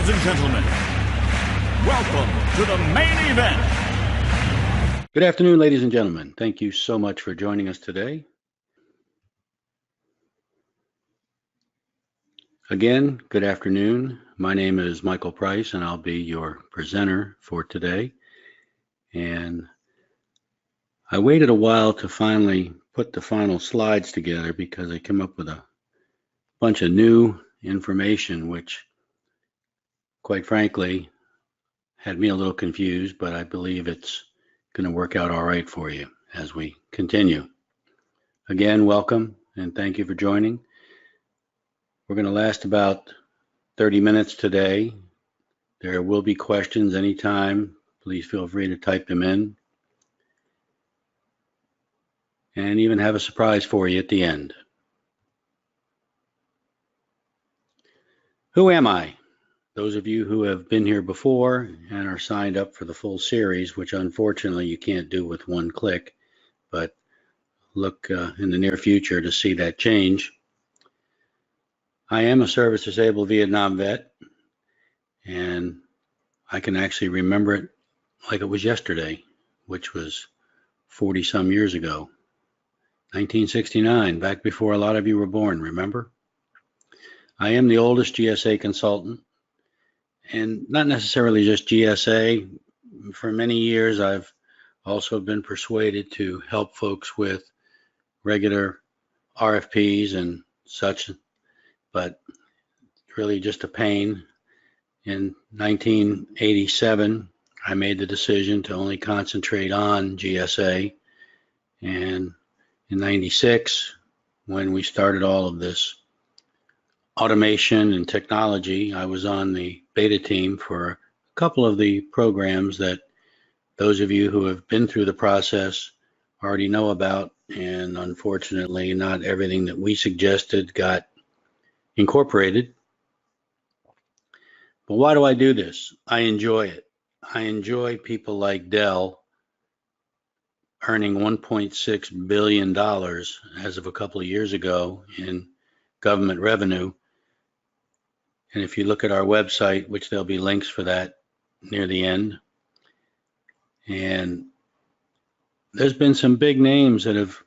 Ladies and gentlemen, welcome to the main event. Good afternoon, ladies and gentlemen. Thank you so much for joining us today. Again, good afternoon. My name is Michael Price, and I'll be your presenter for today. And I waited a while to finally put the final slides together because I came up with a bunch of new information, which, quite frankly, had me a little confused, but I believe it's going to work out all right for you as we continue. Again, welcome and thank you for joining. We're going to last about 30 minutes today. There will be questions anytime. Please feel free to type them in. And even have a surprise for you at the end. Who am I? Those of you who have been here before and are signed up for the full series, which unfortunately you can't do with one click, but look in the near future to see that change. I am a service-disabled Vietnam vet, and I can actually remember it like it was yesterday, which was 40-some years ago. 1969, back before a lot of you were born, remember? I am the oldest GSA consultant, and not necessarily just GSA. For many years, I've also been persuaded to help folks with regular RFPs and such, but really just a pain. In 1987, I made the decision to only concentrate on GSA, and in 96, when we started all of this automation and technology, I was on the beta team for a couple of the programs that those of you who have been through the process already know about, and unfortunately not everything that we suggested got incorporated. But why do I do this? I enjoy it. I enjoy people like Dell earning $1.6 billion as of a couple of years ago in government revenue. And if you look at our website, which there'll be links for that near the end, and there's been some big names that have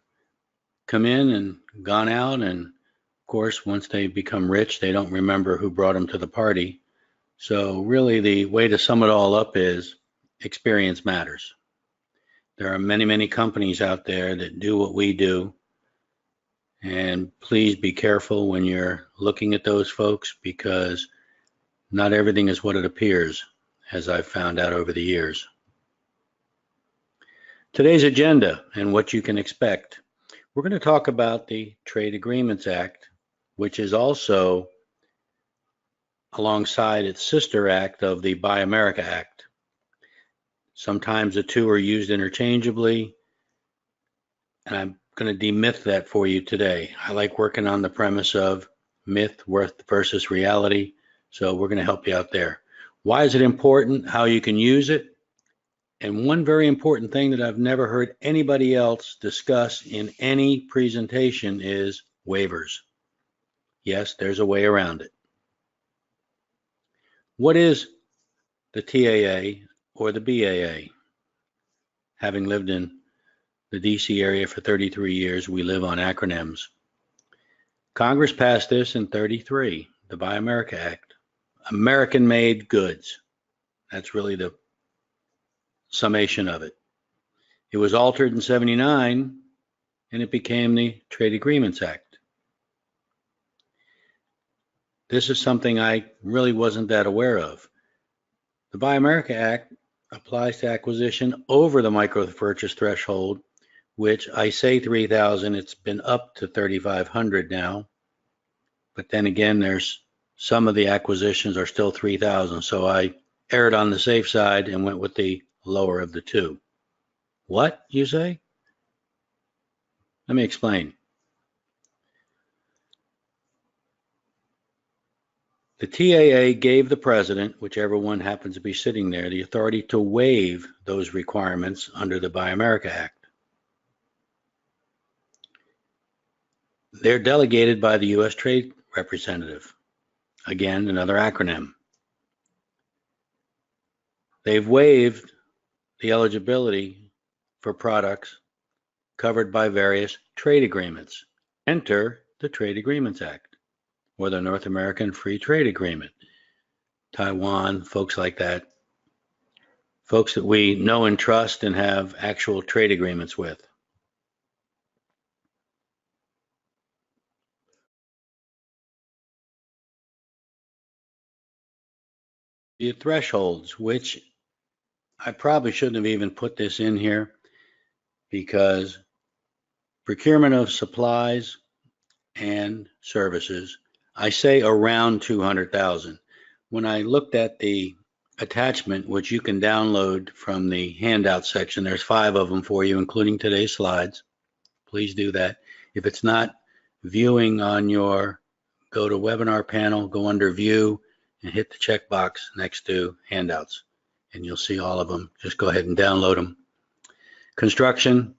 come in and gone out, and of course, once they become rich, they don't remember who brought them to the party. So really the way to sum it all up is experience matters. There are many, many companies out there that do what we do, and please be careful when you're looking at those folks, because not everything is what it appears, as I've found out over the years. Today's agenda and what you can expect. We're going to talk about the Trade Agreements Act, which is also alongside its sister act of the Buy America Act. Sometimes the two are used interchangeably, and I'm going to demyth that for you today. I like working on the premise of myth versus reality, so we're going to help you out there. Why is it important? How you can use it? And one very important thing that I've never heard anybody else discuss in any presentation is waivers. Yes, there's a way around it. What is the TAA or the BAA? Having lived in the DC area for 33 years, we live on acronyms. Congress passed this in 33, the Buy America Act. American-made goods. That's really the summation of it. It was altered in 79, and it became the Trade Agreements Act. This is something I really wasn't that aware of. The Buy America Act applies to acquisition over the micro purchase threshold, which I say 3,000, it's been up to 3,500 now. But then again, there's some of the acquisitions are still 3,000, so I erred on the safe side and went with the lower of the two. What, you say? Let me explain. The TAA gave the president, whichever one happens to be sitting there, the authority to waive those requirements under the Buy America Act. They're delegated by the U.S. Trade Representative. Again, another acronym. They've waived the eligibility for products covered by various trade agreements. Enter the Trade Agreements Act or the North American Free Trade Agreement. Taiwan, folks like that, folks that we know and trust and have actual trade agreements with. The thresholds, which I probably shouldn't have even put this in here because procurement of supplies and services, I say around 200,000. When I looked at the attachment, which you can download from the handout section, there's 5 of them for you, including today's slides. Please do that. If it's not viewing on your GoToWebinar panel, go under View and hit the checkbox next to Handouts, and you'll see all of them. Just go ahead and download them. Construction,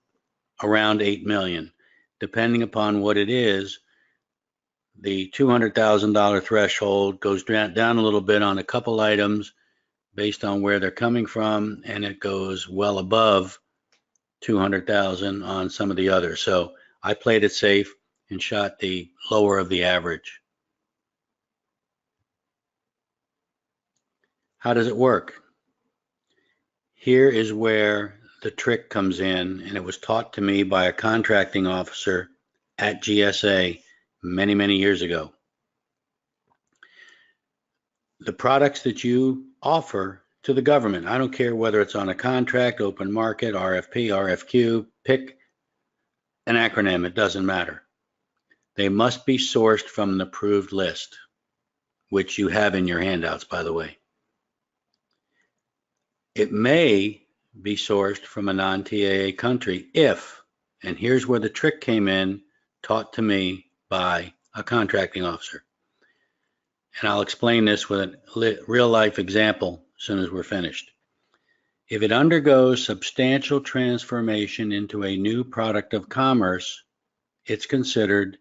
around 8 million. Depending upon what it is, the $200,000 threshold goes down a little bit on a couple items based on where they're coming from, and it goes well above 200,000 on some of the others. So I played it safe and shot the lower of the average. How does it work? Here is where the trick comes in, and it was taught to me by a contracting officer at GSA many, many years ago. The products that you offer to the government, I don't care whether it's on a contract, open market, RFP, RFQ, pick an acronym, it doesn't matter. They must be sourced from an approved list, which you have in your handouts, by the way. It may be sourced from a non-TAA country if, and here's where the trick came in, taught to me by a contracting officer. And I'll explain this with a real life example as soon as we're finished. If it undergoes substantial transformation into a new product of commerce, it's considered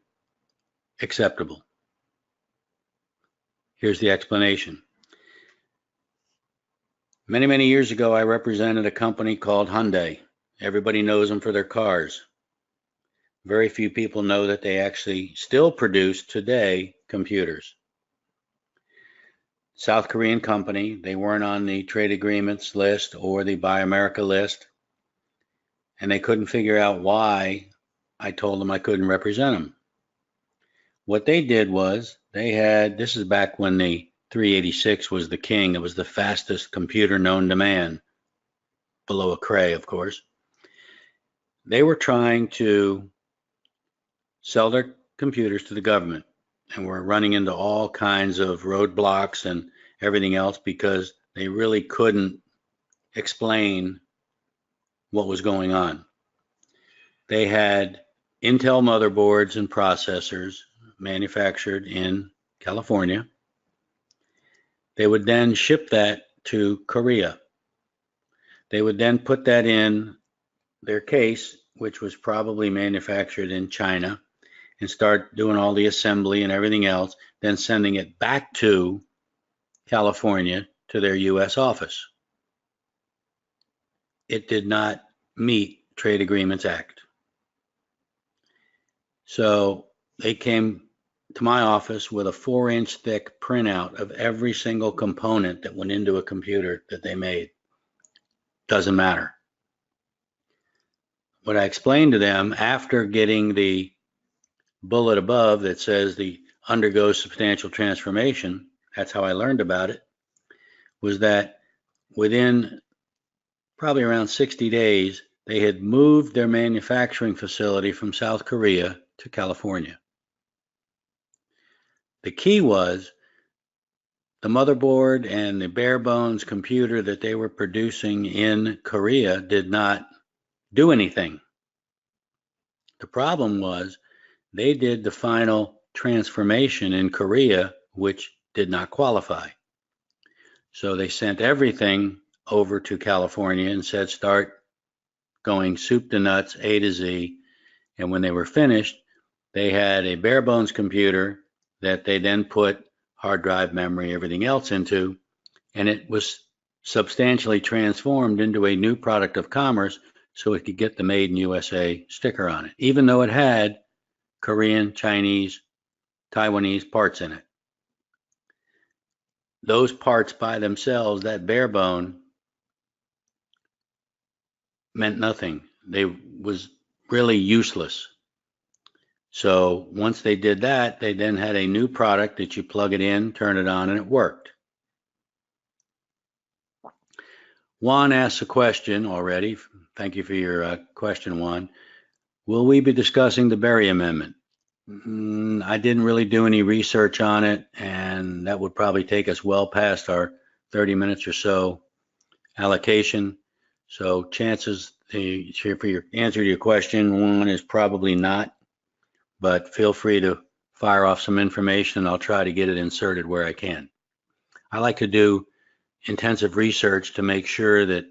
acceptable. Here's the explanation. Many, many years ago, I represented a company called Hyundai. Everybody knows them for their cars. Very few people know that they actually still produce today computers. South Korean company, they weren't on the trade agreements list or the Buy America list, and they couldn't figure out why I told them I couldn't represent them. What they did was they had, this is back when the 386 was the king. It was the fastest computer known to man, below a Cray, of course. They were trying to sell their computers to the government and were running into all kinds of roadblocks and everything else because they really couldn't explain what was going on. They had Intel motherboards and processors manufactured in California. They would then ship that to Korea. They would then put that in their case, which was probably manufactured in China, and start doing all the assembly and everything else, then sending it back to California to their US office. It did not meet Trade Agreements Act. So they came to my office with a 4-inch thick printout of every single component that went into a computer that they made. Doesn't matter. What I explained to them after getting the bullet above that says the undergoes substantial transformation, that's how I learned about it, was that within probably around 60 days, they had moved their manufacturing facility from South Korea to California. The key was the motherboard and the bare bones computer that they were producing in Korea did not do anything. The problem was they did the final transformation in Korea, which did not qualify. So they sent everything over to California and said, start going soup to nuts, A to Z. And when they were finished, they had a bare bones computer that they then put hard drive memory, everything else into, and it was substantially transformed into a new product of commerce so it could get the Made in USA sticker on it, even though it had Korean, Chinese, Taiwanese parts in it. Those parts by themselves, that bare bone, meant nothing. They was really useless. So once they did that, they then had a new product that you plug it in, turn it on, and it worked. Juan asked a question already. Thank you for your question, Juan. Will we be discussing the Berry Amendment? I didn't really do any research on it, and that would probably take us well past our 30 minutes or so allocation. So chances for your answer to your question, one is probably not, but feel free to fire off some information. I'll try to get it inserted where I can. I like to do intensive research to make sure that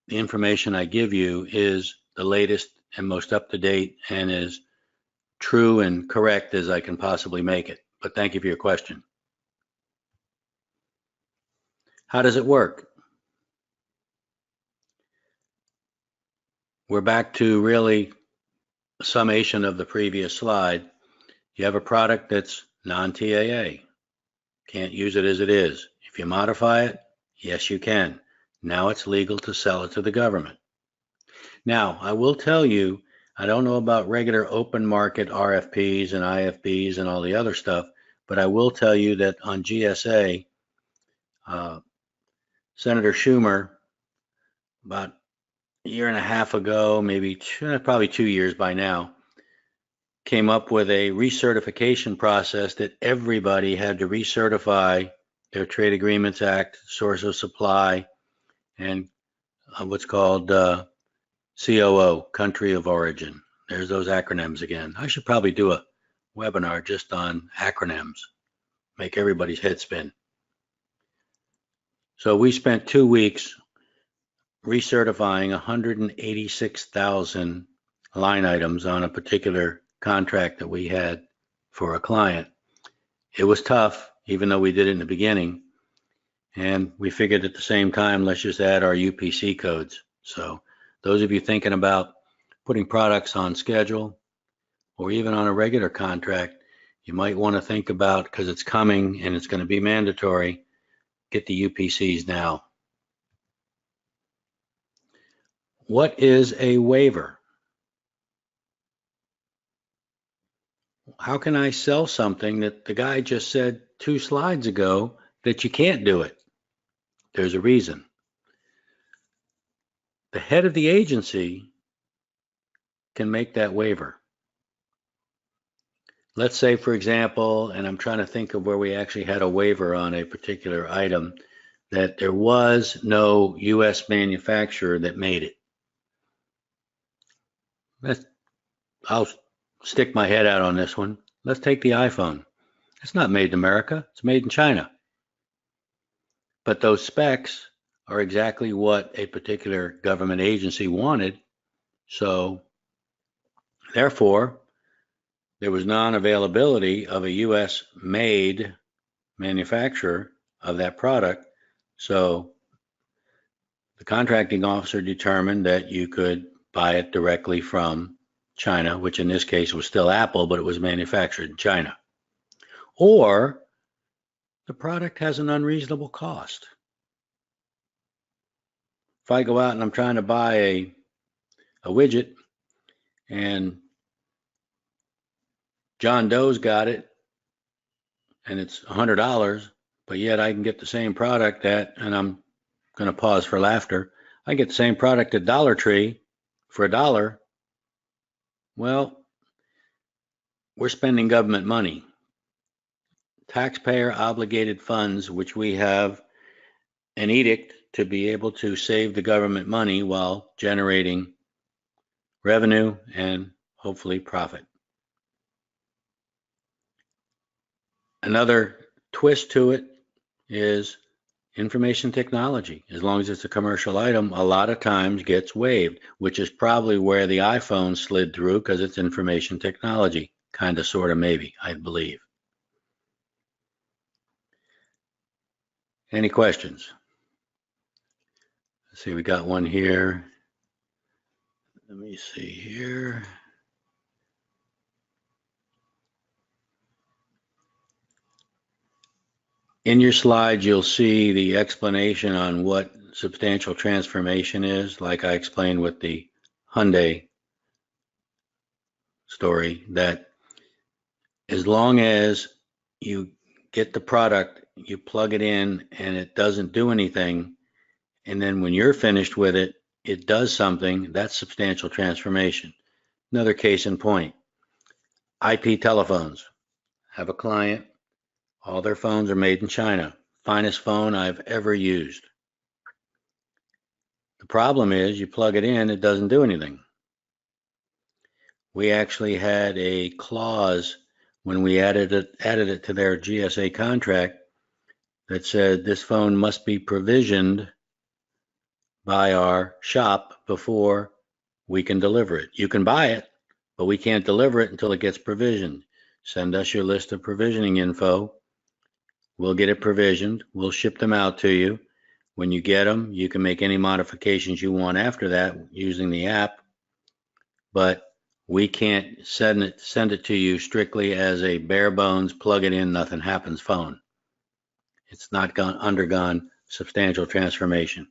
the information I give you is the latest and most up-to-date and as true and correct as I can possibly make it. But thank you for your question. How does it work? We're back to really a summation of the previous slide. You have a product that's non-TAA. Can't use it as it is. If you modify it, yes, you can. Now it's legal to sell it to the government. Now, I will tell you, I don't know about regular open market RFPs and IFBs and all the other stuff, but I will tell you that on GSA, Senator Schumer, about a year and a half ago, probably 2 years by now, came up with a recertification process that everybody had to recertify their Trade Agreements Act, source of supply, and what's called COO, country of origin. There's those acronyms again. I should probably do a webinar just on acronyms, make everybody's head spin. So we spent 2 weeks recertifying 186,000 line items on a particular contract that we had for a client. It was tough, even though we did it in the beginning. And we figured at the same time, let's just add our UPC codes. So those of you thinking about putting products on schedule or even on a regular contract, you might want to think about, because it's coming and it's going to be mandatory, get the UPCs now. What is a waiver? How can I sell something that the guy just said 2 slides ago that you can't do it? There's a reason. The head of the agency can make that waiver. Let's say, for example, and I'm trying to think of where we actually had a waiver on a particular item, that there was no U.S. manufacturer that made it. I'll stick my head out on this one. Let's take the iPhone. It's not made in America. It's made in China. But those specs are exactly what a particular government agency wanted. So therefore, there was non-availability of a U.S. made manufacturer of that product. So the contracting officer determined that you could buy it directly from China, which in this case was still Apple, but it was manufactured in China. Or the product has an unreasonable cost. If I go out and I'm trying to buy a widget and John Doe's got it and it's $100, but yet I can get the same product at, and I'm going to pause for laughter, I get the same product at Dollar Tree for $1. Well, we're spending government money, taxpayer obligated funds, which we have an edict to be able to save the government money while generating revenue and hopefully profit. Another twist to it is information technology. As long as it's a commercial item, a lot of times gets waived, which is probably where the iPhone slid through, because it's information technology, kind of, sort of, maybe, I believe. Any questions? See, we got one here. Let me see here. In your slides, you'll see the explanation on what substantial transformation is, like I explained with the Hyundai story, that as long as you get the product, you plug it in and it doesn't do anything, and then when you're finished with it, it does something, that's substantial transformation. Another case in point, IP telephones. I have a client, all their phones are made in China. Finest phone I've ever used. The problem is you plug it in, it doesn't do anything. We actually had a clause when we added it to their GSA contract that said this phone must be provisioned by our shop before we can deliver it. You can buy it, but we can't deliver it until it gets provisioned. Send us your list of provisioning info. We'll get it provisioned. We'll ship them out to you. When you get them, you can make any modifications you want after that using the app, but we can't send it to you strictly as a bare bones, plug it in, nothing happens phone. It's not undergone substantial transformation.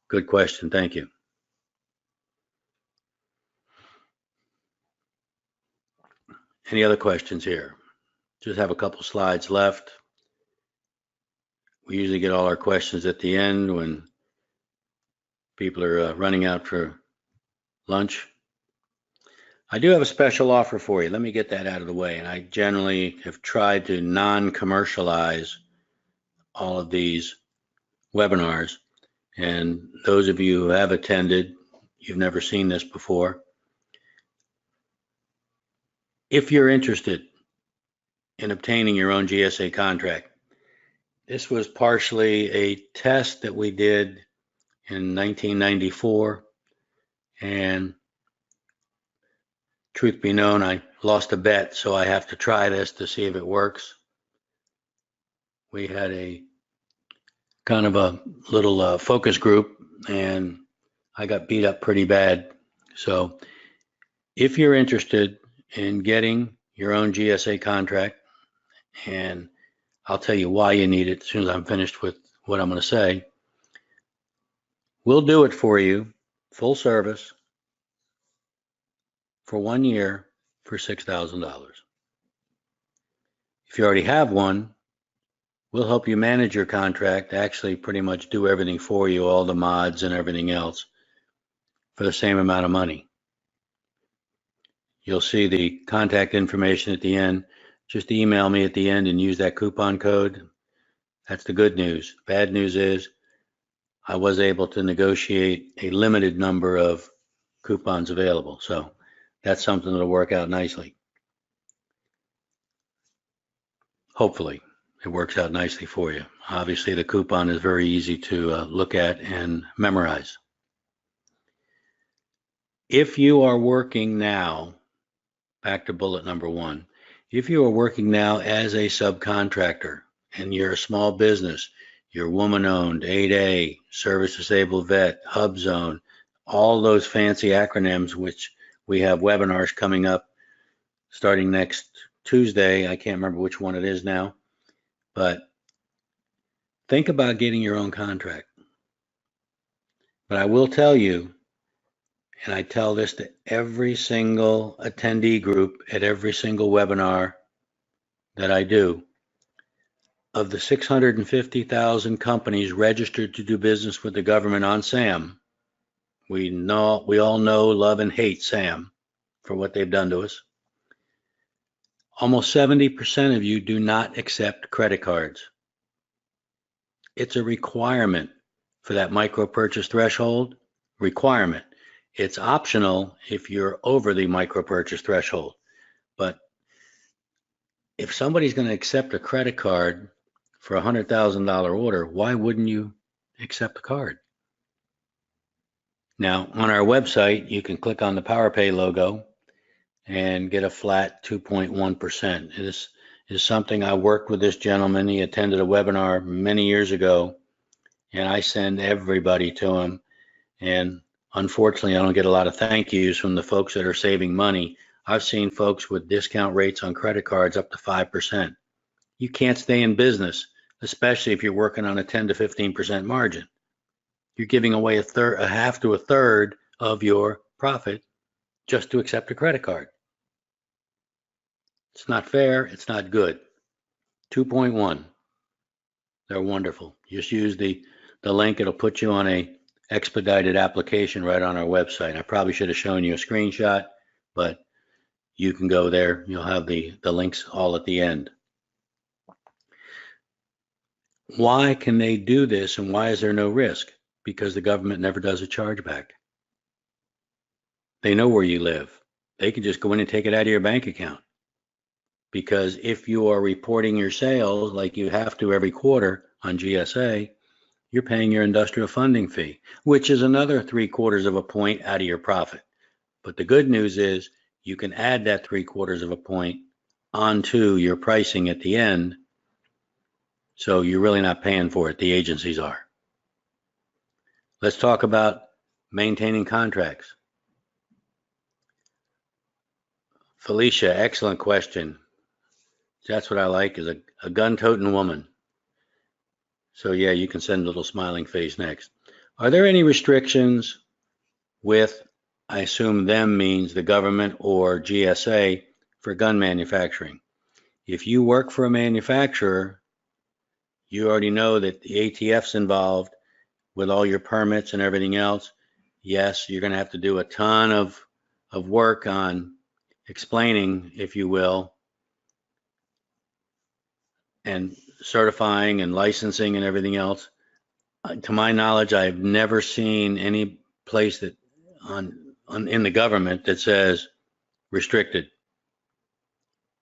Good question, thank you. Any other questions here? Just have a couple slides left. We usually get all our questions at the end when people are running out for lunch. I do have a special offer for you. Let me get that out of the way. And I generally have tried to non-commercialize all of these webinars. And those of you who have attended, you've never seen this before. If you're interested in obtaining your own GSA contract, this was partially a test that we did in 1994. And truth be known, I lost a bet, so I have to try this to see if it works. We had a kind of a little focus group, and I got beat up pretty bad. So if you're interested in getting your own GSA contract, and I'll tell you why you need it as soon as I'm finished with what I'm going to say, we'll do it for you, full service, for 1 year for $6,000. If you already have one, we'll help you manage your contract, actually pretty much do everything for you, all the mods and everything else, for the same amount of money. You'll see the contact information at the end. Just email me at the end and use that coupon code. That's the good news. Bad news is I was able to negotiate a limited number of coupons available. So that's something that'll work out nicely. Hopefully it works out nicely for you. Obviously the coupon is very easy to look at and memorize. If you are working now, back to bullet number 1, if you are working now as a subcontractor and you're a small business, you're woman-owned, 8A, service disabled vet, hub zone, all those fancy acronyms, which we have webinars coming up starting next Tuesday. I can't remember which one it is now, but think about getting your own contract. But I will tell you, and I tell this to every single attendee group at every single webinar that I do, of the 650,000 companies registered to do business with the government on SAM, we all know, love, and hate SAM for what they've done to us. Almost 70% of you do not accept credit cards. It's a requirement for that micro purchase threshold requirement. It's optional if you're over the micro purchase threshold. But if somebody's going to accept a credit card for a $100,000 order, why wouldn't you accept the card? Now, on our website, you can click on the PowerPay logo and get a flat 2.1%. This is something I worked with this gentleman. He attended a webinar many years ago, and I send everybody to them. And unfortunately, I don't get a lot of thank yous from the folks that are saving money. I've seen folks with discount rates on credit cards up to 5%. You can't stay in business, especially if you're working on a 10 to 15% margin. You're giving away a half to a third of your profit just to accept a credit card. It's not fair. It's not good. 2.1. They're wonderful. Just use the link. It'll put you on a expedited application right on our website. I probably should have shown you a screenshot, but you can go there. You'll have the links all at the end. Why can they do this and why is there no risk? Because the government never does a chargeback. They know where you live. They can just go in and take it out of your bank account. Because if you are reporting your sales like you have to every quarter on GSA, you're paying your industrial funding fee, which is another 3/4 of a point out of your profit. But the good news is you can add that 3/4 of a point onto your pricing at the end. So you're really not paying for it. The agencies are. Let's talk about maintaining contracts. Felicia, excellent question. That's what I like, is a gun-toting woman. So yeah, you can send a little smiling face next. Are there any restrictions with, I assume them means the government or GSA, for gun manufacturing? If you work for a manufacturer, you already know that the ATF's involved with all your permits and everything else. Yes, you're going to have to do a ton of work on explaining, if you will, and certifying and licensing and everything else. To my knowledge, I've never seen any place that in the government that says restricted.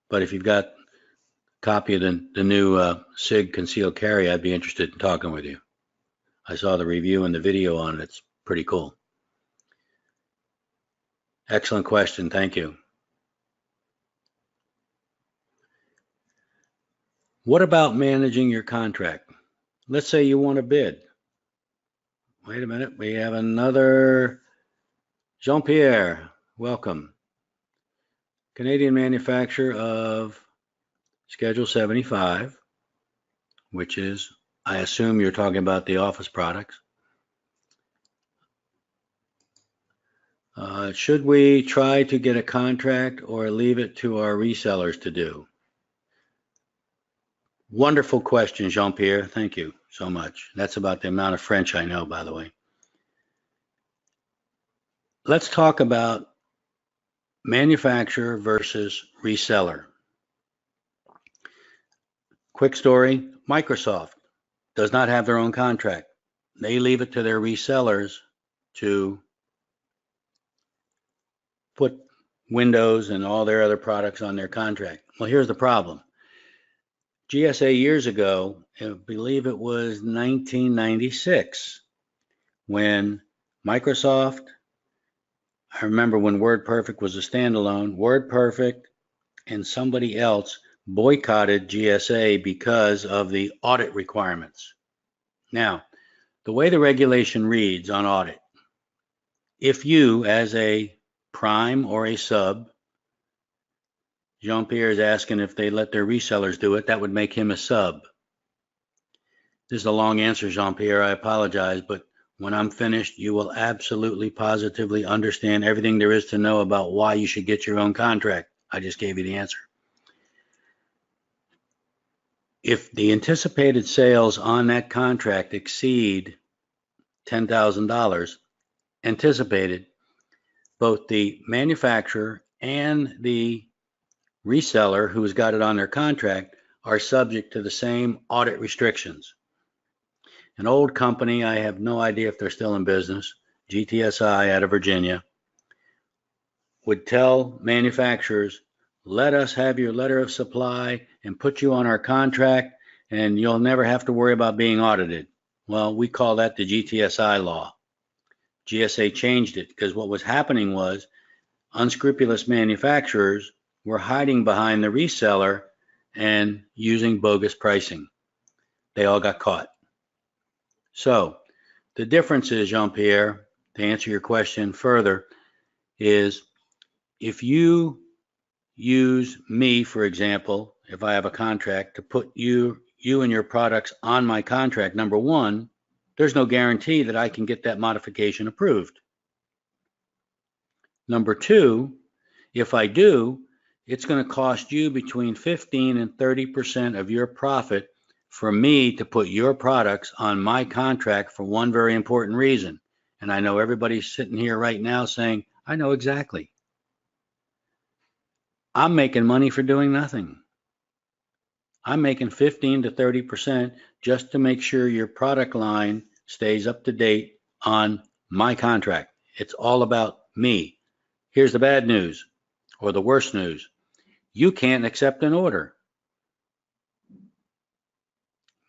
But if you've got a copy of the new SIG concealed carry, I'd be interested in talking with you. I saw the review and the video on it. It's pretty cool. Excellent question. Thank you. What about managing your contract? Let's say you want to bid. Wait a minute. We have another Jean-Pierre. Welcome. Canadian manufacturer of Schedule 75, which is, I assume you're talking about the office products. Should we try to get a contract or leave it to our resellers to do? Wonderful question, Jean-Pierre. Thank you so much. That's about the amount of French I know, by the way. Let's talk about manufacturer versus reseller. Quick story, Microsoft does not have their own contract. They leave it to their resellers to put Windows and all their other products on their contract. Well, here's the problem. GSA years ago, I believe it was 1996, when Microsoft, I remember when WordPerfect was a standalone, WordPerfect and somebody else boycotted GSA because of the audit requirements. Now, the way the regulation reads on audit, if you as a prime or a sub, Jean-Pierre is asking if they let their resellers do it, that would make him a sub. This is a long answer, Jean-Pierre, I apologize, but when I'm finished, you will absolutely, positively understand everything there is to know about why you should get your own contract. I just gave you the answer. If the anticipated sales on that contract exceed $10,000 anticipated, both the manufacturer and the reseller who has got it on their contract are subject to the same audit restrictions. An old company, I have no idea if they're still in business, GTSI out of Virginia, would tell manufacturers, let us have your letter of supply and put you on our contract and you'll never have to worry about being audited. Well, we call that the GTSI law. GSA changed it because what was happening was unscrupulous manufacturers were hiding behind the reseller and using bogus pricing. They all got caught. So the difference is, Jean-Pierre, to answer your question further, is if you use me, for example, if I have a contract to put you and your products on my contract, number one, there's no guarantee that I can get that modification approved. Number two, if I do, it's going to cost you between 15 and 30% of your profit for me to put your products on my contract for one very important reason. And I know everybody's sitting here right now saying, I know exactly. I'm making money for doing nothing. I'm making 15 to 30% just to make sure your product line stays up to date on my contract. It's all about me. Here's the bad news, or the worst news. You can't accept an order.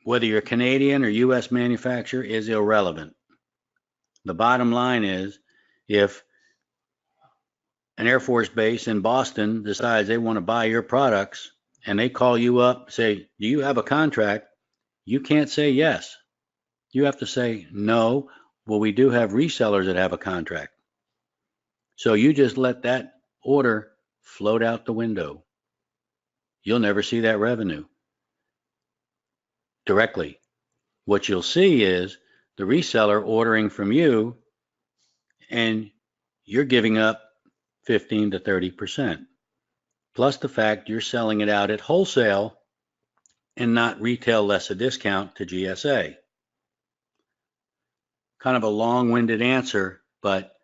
Whether you're Canadian or US manufacturer is irrelevant. The bottom line is, if an Air Force base in Boston decides they want to buy your products and they call you up, say, do you have a contract? You can't say yes. You have to say no. Well, we do have resellers that have a contract. So you just let that order float out the window. You'll never see that revenue directly. What you'll see is the reseller ordering from you, and you're giving up 15 to 30%, plus the fact you're selling it out at wholesale and not retail less a discount to GSA. Kind of a long-winded answer, but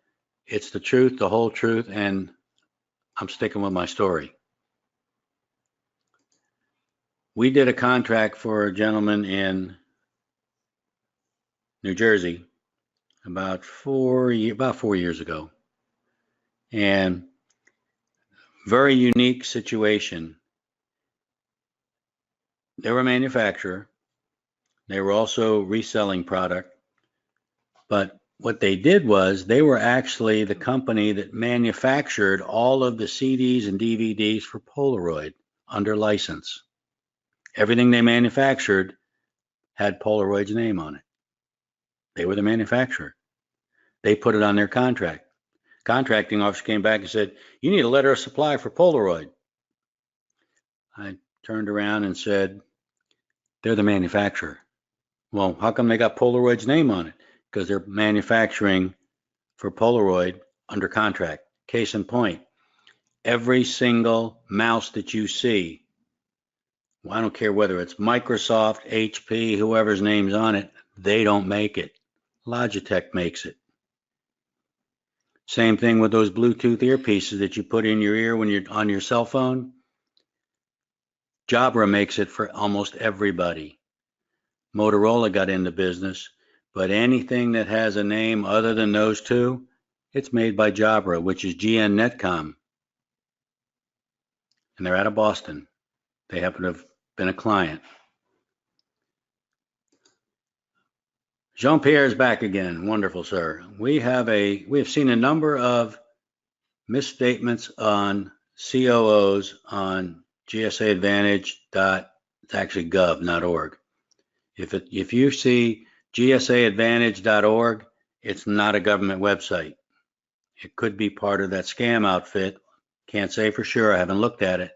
it's the truth, the whole truth, and I'm sticking with my story. We did a contract for a gentleman in New Jersey about 4 years ago, and very unique situation. They were a manufacturer. They were also reselling product, but what they did was they were actually the company that manufactured all of the CDs and DVDs for Polaroid under license. Everything they manufactured had Polaroid's name on it. They were the manufacturer. They put it on their contract. Contracting officer came back and said, you need a letter of supply for Polaroid. I turned around and said, they're the manufacturer. Well, how come they got Polaroid's name on it? Because they're manufacturing for Polaroid under contract. Case in point, every single mouse that you see, well, I don't care whether it's Microsoft, HP, whoever's name's on it, they don't make it. Logitech makes it. Same thing with those Bluetooth earpieces that you put in your ear when you're on your cell phone. Jabra makes it for almost everybody. Motorola got into business, but anything that has a name other than those two, it's made by Jabra, which is GN Netcom. And they're out of Boston. They happen to have been a client. Jean-Pierre is back again. Wonderful, sir. We have seen a number of misstatements on COOs on GSA Advantage. It's actually gov, not org. If you see GSAadvantage.org, it's not a government website. It could be part of that scam outfit. Can't say for sure. I haven't looked at it.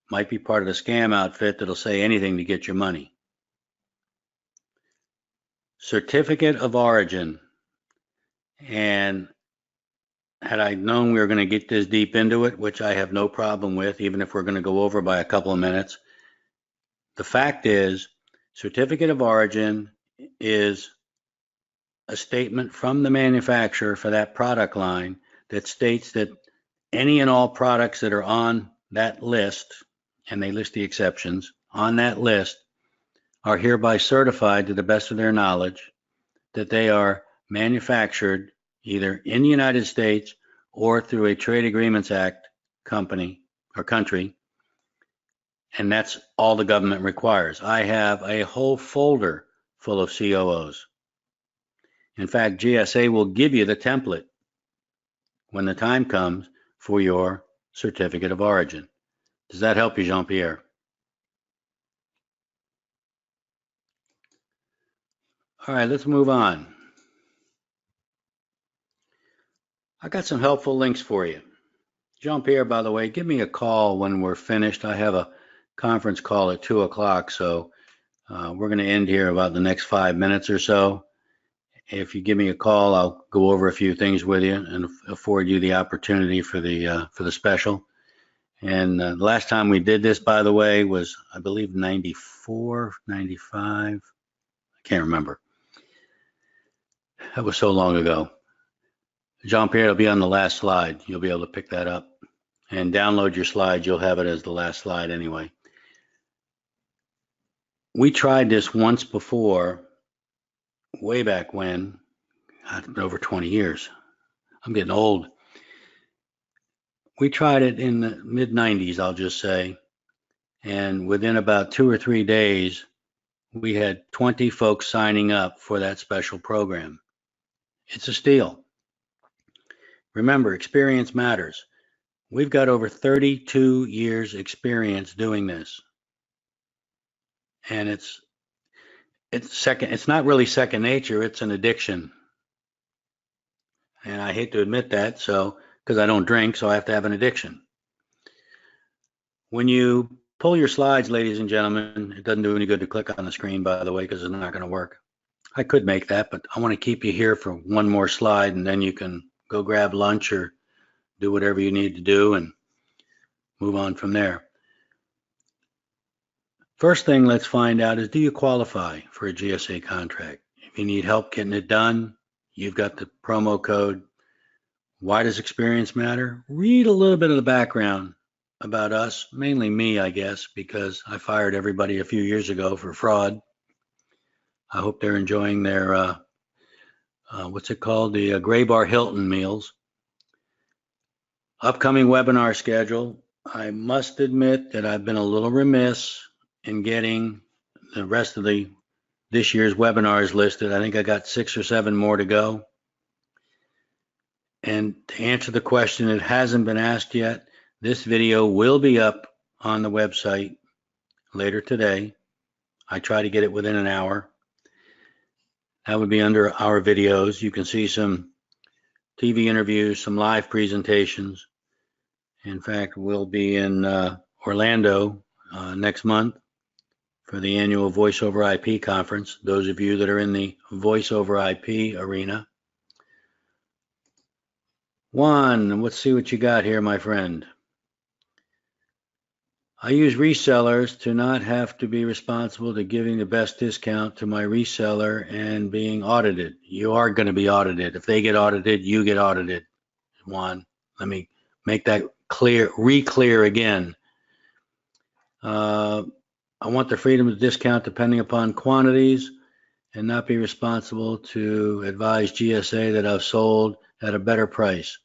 Might be part of the scam outfit that'll say anything to get your money. Certificate of origin. And had I known we were going to get this deep into it, which I have no problem with, even if we're going to go over by a couple of minutes, the fact is, certificate of origin is a statement from the manufacturer for that product line that states that any and all products that are on that list, and they list the exceptions, on that list are hereby certified to the best of their knowledge that they are manufactured either in the United States or through a Trade Agreements Act company or country. And that's all the government requires. I have a whole folder full of COOs. In fact, GSA will give you the template when the time comes for your certificate of origin. Does that help you, Jean-Pierre? All right, let's move on. I got some helpful links for you. Jean-Pierre, by the way, give me a call when we're finished. I have a conference call at 2 o'clock, so we're going to end here about the next 5 minutes or so. If you give me a call, I'll go over a few things with you and afford you the opportunity for the special. And the last time we did this, by the way, was, I believe, 94, 95. I can't remember. That was so long ago. Jean-Pierre will be on the last slide. You'll be able to pick that up and download your slides. You'll have it as the last slide anyway. We tried this once before, way back when. It's been over 20 years. I'm getting old. We tried it in the mid-90s, I'll just say. And within about 2 or 3 days, we had 20 folks signing up for that special program. It's a steal. Remember, experience matters. We've got over 32 years experience doing this. And it's not really second nature, it's an addiction. And I hate to admit that, because I don't drink, so I have to have an addiction. When you pull your slides, ladies and gentlemen, it doesn't do any good to click on the screen, by the way, because it's not going to work. I could make that, but I want to keep you here for one more slide, and then you can go grab lunch or do whatever you need to do and move on from there. First thing let's find out is, do you qualify for a GSA contract? If you need help getting it done, you've got the promo code. Why does experience matter? Read a little bit of the background about us, mainly me, I guess, because I fired everybody a few years ago for fraud. I hope they're enjoying their, what's it called? The Gray Bar Hilton meals. Upcoming webinar schedule. I must admit that I've been a little remiss in getting the rest of this year's webinars listed. I think I got 6 or 7 more to go. And to answer the question, it hasn't been asked yet. This video will be up on the website later today. I try to get it within an hour. That would be under our videos. You can see some TV interviews, some live presentations. In fact, we'll be in Orlando next month for the annual Voice over IP conference. Those of you that are in the Voice over IP arena. One, let's see what you got here, my friend. I use resellers to not have to be responsible to giving the best discount to my reseller and being audited. You are going to be audited. If they get audited, you get audited. Juan, let me make that clear, re-clear again. I want the freedom to discount depending upon quantities and not be responsible to advise GSA that I've sold at a better price.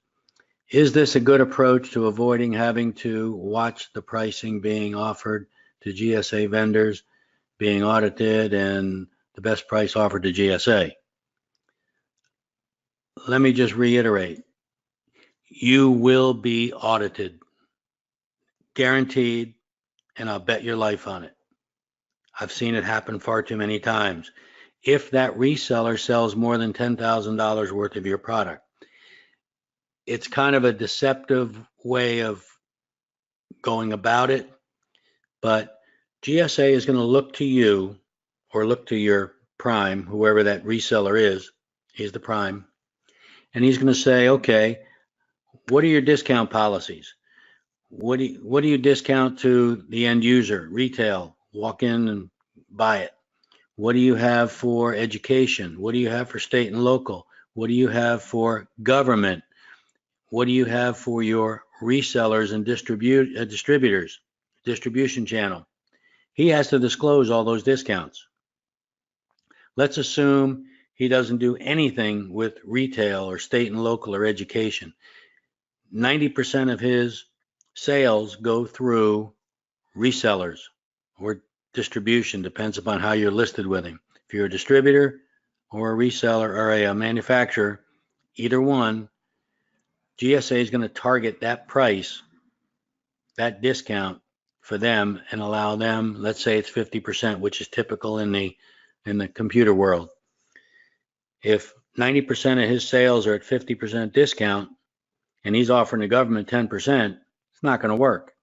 Is this a good approach to avoiding having to watch the pricing being offered to GSA vendors, being audited, and the best price offered to GSA? Let me just reiterate. You will be audited, guaranteed, and I'll bet your life on it. I've seen it happen far too many times. If that reseller sells more than $10,000 worth of your product, it's kind of a deceptive way of going about it, but GSA is going to look to you or look to your prime, whoever that reseller is, he's the prime, and he's going to say, okay, what are your discount policies? What do you discount to the end user, retail, walk in and buy it? What do you have for education? What do you have for state and local? What do you have for government? What do you have for your resellers and distributors, distribution channel? He has to disclose all those discounts. Let's assume he doesn't do anything with retail or state and local or education. 90% of his sales go through resellers or distribution, depends upon how you're listed with him. If you're a distributor or a reseller or a manufacturer, either one, GSA is going to target that price, that discount for them, and allow them, let's say it's 50%, which is typical in the computer world. If 90% of his sales are at 50% discount and he's offering the government 10%, it's not going to work.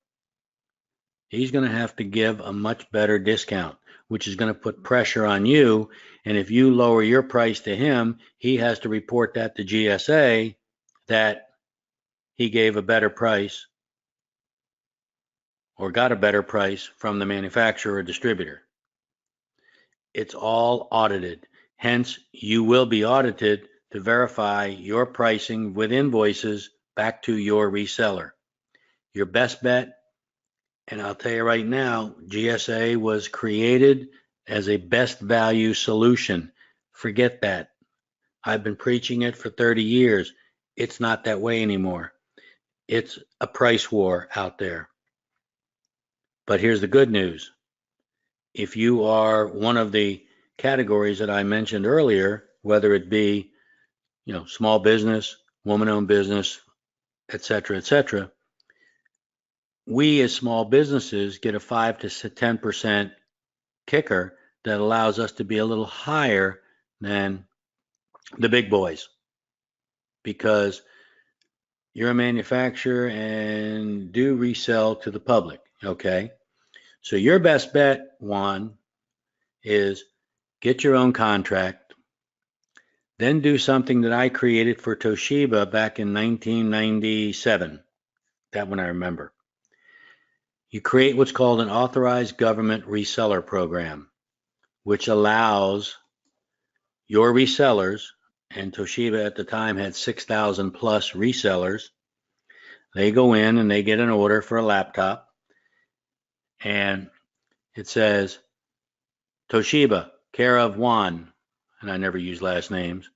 He's going to have to give a much better discount, which is going to put pressure on you. And if you lower your price to him, he has to report that to GSA that he gave a better price or got a better price from the manufacturer or distributor. It's all audited. Hence, you will be audited to verify your pricing with invoices back to your reseller. Your best bet, and I'll tell you right now, GSA was created as a best value solution. Forget that. I've been preaching it for 30 years. It's not that way anymore. It's a price war out there. But here's the good news. If you are one of the categories that I mentioned earlier, whether it be, small business, woman-owned business, et cetera, we as small businesses get a 5 to 10% kicker that allows us to be a little higher than the big boys, because you're a manufacturer and do resell to the public, okay? So your best bet, Juan, is get your own contract, then do something that I created for Toshiba back in 1997. That one I remember. You create what's called an authorized government reseller program, which allows your resellers, and Toshiba at the time had 6,000 plus resellers. They go in and they get an order for a laptop, and it says Toshiba, care of Juan, and I never use last names,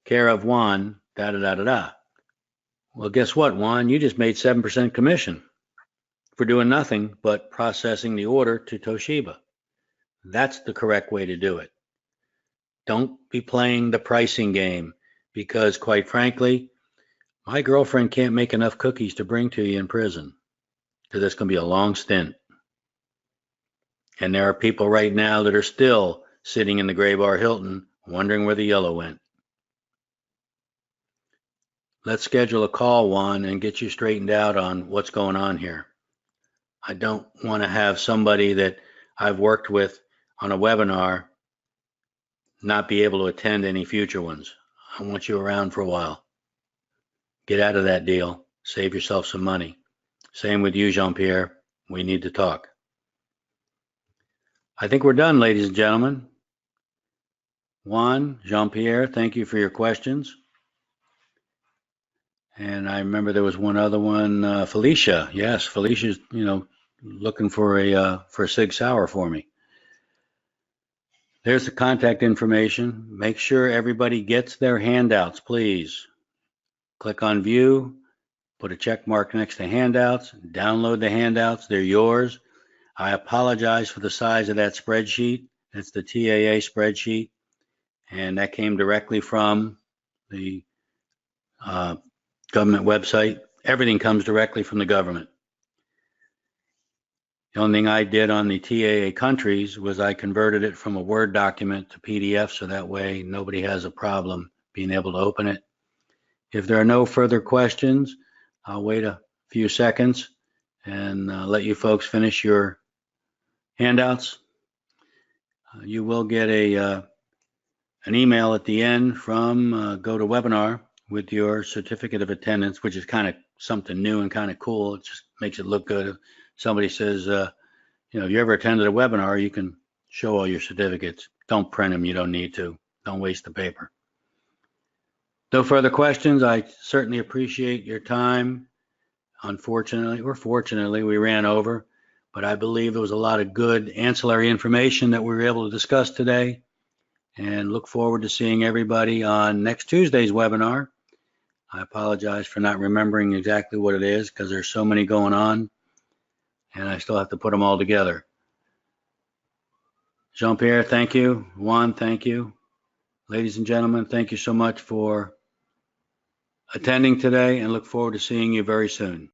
care of Juan, da-da-da-da-da. Well, guess what, Juan? You just made 7% commission for doing nothing but processing the order to Toshiba. That's the correct way to do it. Don't be playing the pricing game, because quite frankly, my girlfriend can't make enough cookies to bring to you in prison, because it's going to be a long stint. And there are people right now that are still sitting in the Gray Bar Hilton wondering where the yellow went. Let's schedule a call, Juan, and get you straightened out on what's going on here. I don't want to have somebody that I've worked with on a webinar not be able to attend any future ones. I want you around for a while. Get out of that deal. Save yourself some money. Same with you, Jean-Pierre. We need to talk. I think we're done, ladies and gentlemen. Juan, Jean-Pierre, thank you for your questions. And I remember there was one other one, Felicia. Yes, Felicia's, looking for a Sig Sauer for me. There's the contact information. Make sure everybody gets their handouts, please. Click on View, put a check mark next to Handouts, download the handouts. They're yours. I apologize for the size of that spreadsheet. It's the TAA spreadsheet, and that came directly from the government website. Everything comes directly from the government. The only thing I did on the TAA countries was I converted it from a Word document to PDF, so that way nobody has a problem being able to open it. If there are no further questions, I'll wait a few seconds and let you folks finish your handouts. You will get an email at the end from GoToWebinar with your certificate of attendance, which is kind of something new and kind of cool. It just makes it look good. If somebody says, if you ever attended a webinar, you can show all your certificates. Don't print them. You don't need to. Don't waste the paper. No further questions. I certainly appreciate your time. Unfortunately, or fortunately, we ran over, but I believe there was a lot of good ancillary information that we were able to discuss today, and look forward to seeing everybody on next Tuesday's webinar. I apologize for not remembering exactly what it is, because there's so many going on, and I still have to put them all together. Jean-Pierre, thank you. Juan, thank you. Ladies and gentlemen, thank you so much for attending today, and look forward to seeing you very soon.